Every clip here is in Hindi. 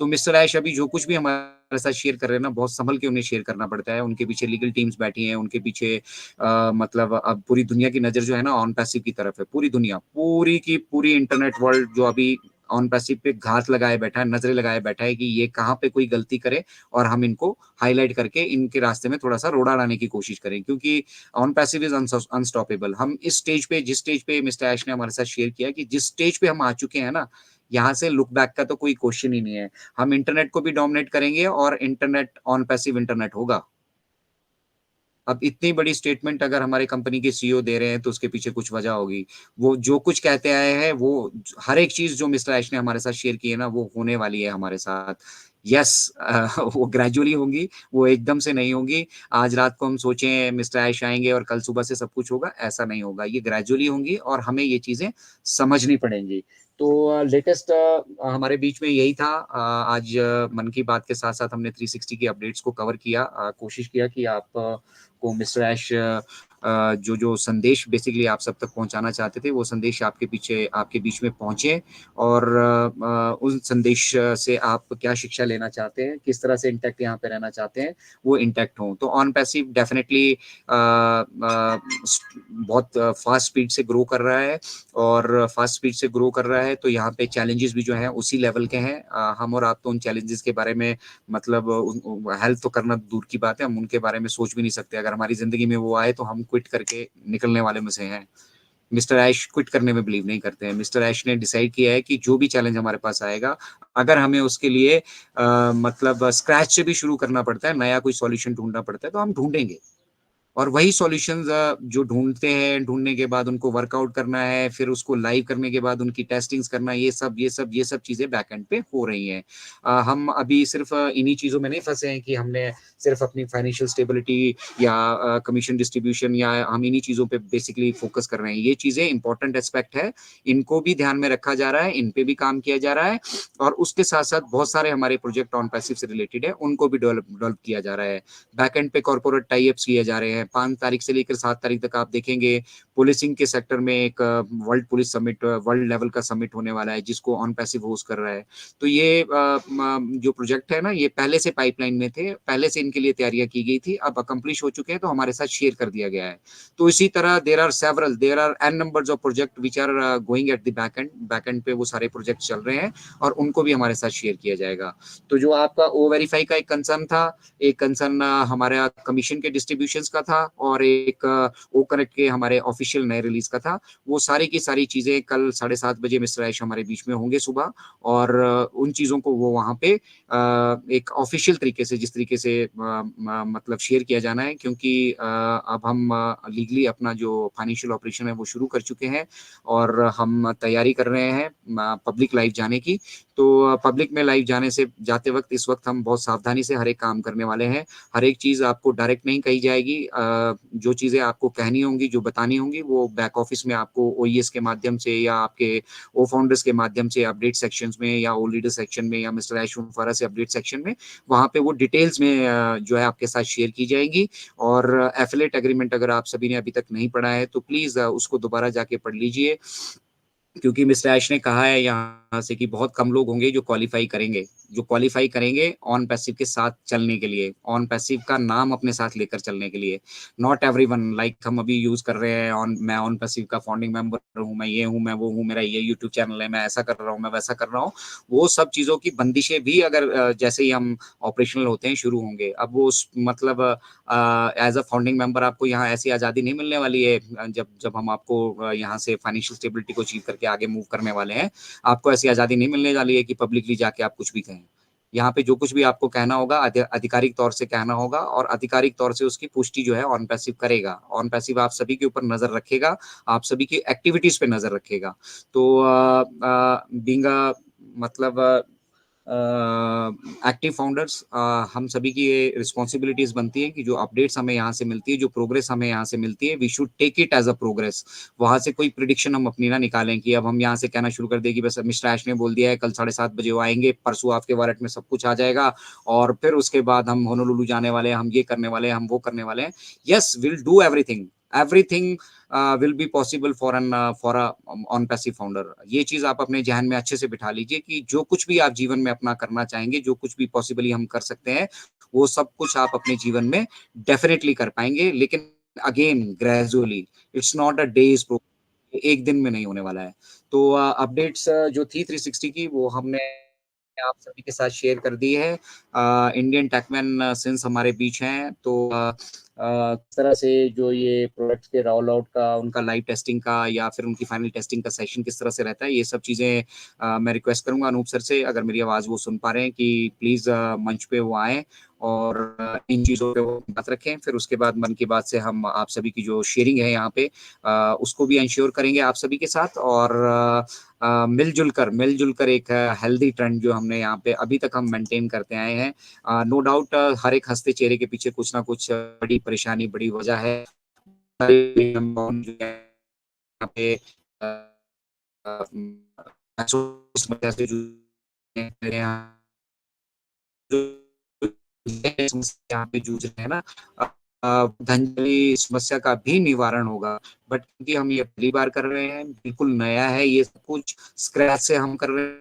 तो मिस्टर ऐश अभी जो कुछ भी हमारे साथ शेयर कर रहे हैं ना, बहुत संभल के उन्हें शेयर करना पड़ता है। उनके पीछे लीगल टीम्स बैठी हैं, उनके पीछे मतलब अब पूरी दुनिया की नज़र जो है ना ऑन पैसिव की तरफ है। पूरी दुनिया, पूरी की पूरी इंटरनेट वर्ल्ड जो अभी ऑन पैसिव पे घात लगाए बैठा है, नज़रें लगाए बैठा है कि ये कहाँ पे कोई गलती करे और हम इनको हाइलाइट करके इनके रास्ते में थोड़ा-सा रोड़ा लाने की कोशिश करें। क्योंकि ऑन पैसिव इज़ अनस्टॉपेबल। हम इस स्टेज पे, जिस स्टेज पे मिस्टर ऐश ने हमारे साथ शेयर किया कि जिस स्टेज पे हम आ चुके हैं ना, यहाँ से लुक बैक का तो कोई क्वेश्चन ही नहीं है। हम इंटरनेट को भी डोमिनेट करेंगे और इंटरनेट ऑन पैसिव इंटरनेट होगा। अब इतनी बड़ी स्टेटमेंट अगर हमारे कंपनी के सीईओ दे रहे हैं तो उसके पीछे कुछ वजह होगी। वो जो कुछ कहते आए हैं वो हर एक चीज़ जो मिस्टर ऐश ने हमारे साथ शेयर की है ना वो होने वाली है हमारे साथ। यस वो ग्रेजुअली होंगी, वो एकदम से नहीं होंगी। आज रात को हम सोचें मिस्टर ऐश आएँगे और कल सुबह से सब कुछ होगा, ऐसा नहीं होगा। ये ग्रेजुअली होंगी और हमें ये चीज़ें समझनी पड़ेंगी। तो लेटेस्ट हमारे बीच में यही था। आज मन की बात के साथ-साथ हमने 360 की अपडेट्स को कवर किया। कोशिश किया कि आप को मिस्टर ऐश जो संदेश बेसिकली आप सब तक पहुँचाना चाहते थे, वो संदेश आपके बीच में पहुँचे और उन संदेश से आप क्या शिक्षा लेना चाहते हैं, किस तरह से इंटैक्ट यहाँ पे रहना चाहते हैं, वो इंटैक्ट हों। तो ऑन पैसिव डेफ़िनेटली बहुत फ़ास्ट स्पीड से ग्रो कर रहा है और फ़ास्ट स्पीड से ग्रो कर रहा है, तो यहाँ पे चैलेंजेस भी जो हैं उसी लेवल के हैं। हम और आप तो उन चैलेंजेस के बारे में मतलब हेल्प तो करना दूर की बात है, हम उनके बारे में सोच भी नहीं सकते। अगर हमारी ज़िंदगी में वो आए तो हम क्विट करके निकलने वाले में से हैं। मिस्टर ऐश क्विट करने में बिलीव नहीं करते हैं। मिस्टर ऐश ने डिसाइड किया है कि जो भी चैलेंज हमारे पास आएगा, अगर हमें उसके लिए मतलब स्क्रैच से भी शुरू करना पड़ता है, नया कोई सॉल्यूशन ढूँढना पड़ता है, तो हम ढूँढेंगे। और वही सॉल्यूशंस जो ढूँढते हैं, ढूँढने के बाद उनको वर्कआउट करना है, फिर उसको लाइव करने के बाद उनकी टेस्टिंग्स करना, ये सब चीज़ें बैकएंड पे हो रही हैं। हम अभी सिर्फ़ इन्हीं चीज़ों में नहीं फँसे हैं कि हमने सिर्फ़ अपनी फाइनेंशियल स्टेबिलिटी या कमीशन डिस्ट्रीब्यूशन या हम इन्हीं चीज़ों पे बेसिकली फ़ोकस कर रहे हैं। ये चीज़ें इम्पोर्टेंट एस्पेक्ट है, इनको भी ध्यान में रखा जा रहा है, इन पे भी काम किया जा रहा है और उसके साथ-साथ बहुत सारे हमारे प्रोजेक्ट ऑन पैसिव से रिलेटेड है, उनको भी डेवलप डेवलप किया जा रहा है। बैकएंड पे कॉर्पोरेट टाई अप्स किए जा रहे हैं। 5 तारीख से लेकर 7 तारीख तक आप देखेंगे, पुलिसिंग के सेक्टर में एक world police summit, world level का समिट होने वाला है, जिसको ऑन पैसिव होस्ट कर रहा है। तो ये जो प्रोजेक्ट है ना, ये पहले से पाइपलाइन में थे, पहले से इनके लिए तैयारियाँ की गई थी, अब अकम्प्लिश हो चुके हैं, तो हमारे साथ शेयर कर दिया गया है। तो इसी तरह there are n numbers of project which are going at the backend, backend पे वो सारे प्रोजेक्ट चल रहे हैं और उनको भी हमारे साथ शेयर किया जाएगा। तो जो आपका ओ वेरीफाई का एक कंसर्न था, एक कंसर्न हमारा कमीशन के डिस्ट्रीब्यूशंस का था और एक ओ कनेक्ट के हमारे ऑफिशियल नए रिलीज का था। वो सारी की सारी चीज़ें कल 7:30 बजे मिस्टर ऐश हमारे बीच में होंगे सुबह और उन चीज़ों को वो वहाँ पे एक ऑफिशियल तरीके से जिस तरीके से मतलब शेयर किया जाना है क्योंकि अब हम लीगली अपना जो फाइनेंशियल ऑपरेशन है वो शुरू कर चुके हैं और हम तैयारी कर रहे हैं पब्लिक लाइव जाने की। तो पब्लिक में लाइव जाने से जाते वक़्त इस वक़्त हम बहुत सावधानी से हर एक काम करने वाले हैं। हर एक चीज़ आपको डायरेक्ट नहीं कही जाएगी। जो चीज़ें आपको कहनी होंगी, जो बतानी होंगी, वो बैक ऑफ़िस में आपको ओईएस के माध्यम से या आपके फाउंडर्स के माध्यम से अपडेट सेक्शंस में या लीडर सेक्शन में या मिस्टर ऐश फरा से अपडेट सेक्शन में, वहाँ पे वो डिटेल्स में जो है आपके साथ शेयर की जाएगी। और एफिलिएट एग्रीमेंट अगर आप सभी ने अभी तक नहीं पढ़ा है, तो प्लीज़ उसको दोबारा जाके पढ़ लीजिए। क्योंकि मिस्टर ऐश ने कहा है यहाँ से कि बहुत कम लोग होंगे जो क्वालिफ़ाई करेंगे ऑन पैसिव के साथ चलने के लिए, ऑन पैसिव का नाम अपने साथ लेकर चलने के लिए। नॉट एवरीवन लाइक हम अभी यूज़ कर रहे हैं मैं ऑन पैसिव का फाउंडिंग मेंबर हूँ, मैं ये हूँ, मैं वो हूँ, मेरा ये यूट्यूब चैनल है, मैं ऐसा कर रहा हूँ, मैं वैसा कर रहा हूँ। वो सब चीज़ों की बंदिशें भी अगर जैसे ही हम ऑपरेशनल होते हैं शुरू होंगे। अब वो उस मतलब एज़ अ फाउंडिंग मेंबर आपको यहाँ ऐसी आज़ादी नहीं मिलने वाली है जब जब हम आपको यहाँ से फाइनेंशियल स्टेबिलिटी को अचीव करके आगे मूव करने वाले हैं। आपको ऐसी आज़ादी नहीं मिलने वाली है कि पब्लिकली जाके आप कुछ भी कहें। यहाँ पे जो कुछ भी आपको कहना होगा आधिकारिक तौर से कहना होगा और आधिकारिक तौर से उसकी पुष्टि जो है ऑन पैसिव करेगा। ऑन पैसिव आप सभी के ऊपर नज़र रखेगा, आप सभी की एक्टिविटीज़ पे नज़र रखेगा। तो बीइंग अ मतलब एक्टिव फाउंडर्स हम सभी की ये रिस्पॉन्सिबिलिटीज बनती है कि जो अपडेट्स हमें यहाँ से मिलती है, जो प्रोग्रेस हमें यहाँ से मिलती है, we should take it as a progress. वहां से कोई प्रिडिक्शन हम अपनी ना निकालें कि अब हम यहाँ से कहना शुरू कर दें कि बस मिस्टर ऐश ने बोल दिया है कल 7:30 बजे वो आएंगे, परसों आपके वॉलेट में सब कुछ आ जाएगा और फिर उसके बाद हम होनोलुलु जाने वाले हैं, हम ये करने वाले हैं, हम वो करने वाले हैं। Yes, will do everything, everything will be possible for a on passive founder. ये चीज आप अपने जहन में अच्छे से बिठा लीजिए कि जो कुछ भी आप जीवन में अपना करना चाहेंगे, जो कुछ भी पॉसिबली हम कर सकते हैं, वो सब कुछ आप अपने जीवन में डेफिनेटली कर पाएंगे, लेकिन again gradually, it's not a day's program, एक दिन में नहीं होने वाला है। तो अपडेट्स जो थी 360 की, वो हमने आप सभी के साथ शेयर कर दी है। इंडियन टेकमैन सिंस हमारे बीच हैं, तो किस तरह से जो ये प्रोडक्ट्स के रोल आउट का, उनका लाइव टेस्टिंग का या फिर उनकी फाइनल टेस्टिंग का सेशन किस तरह से रहता है, ये सब चीज़ें मैं रिक्वेस्ट करूंगा अनूप सर से, अगर मेरी आवाज़ वो सुन पा रहे हैं, कि प्लीज़ मंच पे वो आएँ और इन चीज़ों पे वो बात रखें। फिर उसके बाद मन की बात से हम आप सभी की जो शेयरिंग है यहाँ पे, उसको भी इंश्योर करेंगे आप सभी के साथ, और मिलजुल कर एक हेल्दी ट्रेंड जो हमने यहाँ पे अभी तक हम मेंटेन करते आए हैं। नो डाउट हर एक हंसते चेहरे के पीछे कुछ ना कुछ बड़ी परेशानी, बड़ी वजह है। यहाँ पे समस्या से जूझ रहे हैं, यहाँ पे जूझ रहे हैं ना, धंधली समस्या का भी निवारण होगा। बट क्योंकि हम ये पहली बार कर रहे हैं, बिल्कुल नया है ये सब कुछ, स्क्रैच से हम कर रहे हैं,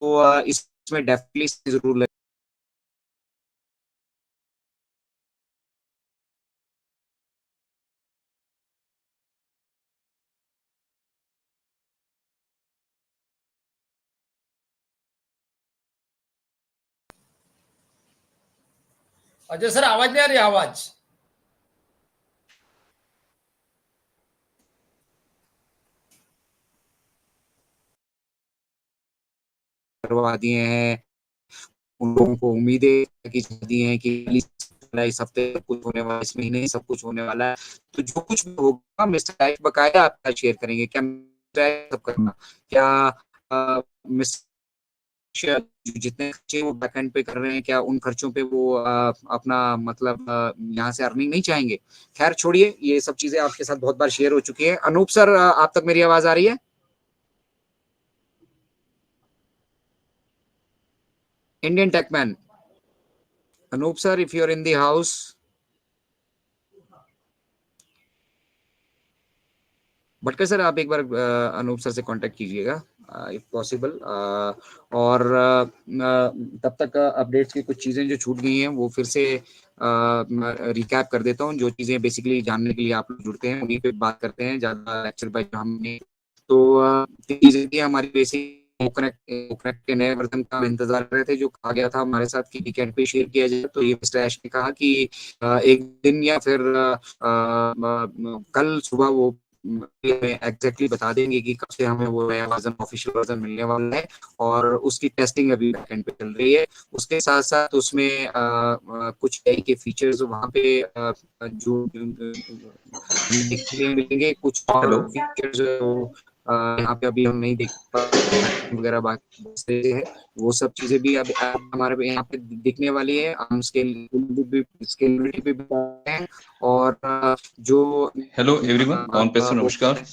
तो इसमें डेफिनेटली जरूर लगे। अजय सर आवाज नहीं आ रही, आवाज करवा दिए हैं, उन लोगों को उम्मीदें की दी हैं कि इस हफ्ते सब कुछ होने वाला है, इस महीने सब कुछ होने वाला है। तो जो कुछ भी होगा मिस्टर आइफ बकायदा आपका शेयर करेंगे। क्या मिस्टर आइफ सब करना, क्या मिस्टर जितने खर्चे वो बैकएंड पे कर रहे हैं, क्या उन खर्चों पे वो अपना मतलब यहाँ से अर्निंग नहीं चाहेंगे? खैर छोड़िए, ये सब चीजें आपके साथ बहुत बार शेयर हो चुकी है। अनूप सर, आप तक मेरी आवाज आ रही है? Indian techman, Anoop sir, if you are in the house. Bhatkar sir, आप एक बार अनूप सर से कांटेक्ट कीजिएगा इफ पॉसिबल। और तब तक अपडेट्स की कुछ चीज़ें जो छूट गई हैं वो फिर से रिकैप कर देता हूँ। जो चीज़ें बेसिकली जानने के लिए आप लोग जुड़ते हैं, उन्हीं पे बात करते हैं, ज़्यादा लेक्चर बाय हमने। तो चीज़ें थी हमारी बेसिक, कनेक्ट के नए वर्जन का हम इंतजार कर रहे थे, जो कहा गया था हमारे साथ कि वीकेंड पे शेयर किया जाए। तो ये मिस्टर ऐश ने कहा कि एक दिन या फिर कल सुबह वो एग्जैक्टली बता देंगे कि कब से हमें वो नया वर्जन, ऑफिशियल वर्जन मिलने वाला है, और उसकी टेस्टिंग अभी बैकएंड पे चल रही है। उसके साथ साथ उसमें कुछ एआई के फीचर्स वहाँ पे जो देखने के लिए मिलेंगे, कुछ हेलो। और फीचर्स यहाँ पे अभी हम नहीं देख पा वगैरह बाकी है। वो सब चीजें भी अब हमारे यहाँ पे दिखने वाली है। हम स्केलेबिलिटी पे भी हैं, और जो हेलो एवरीवन, ऑन पे से नमस्कार।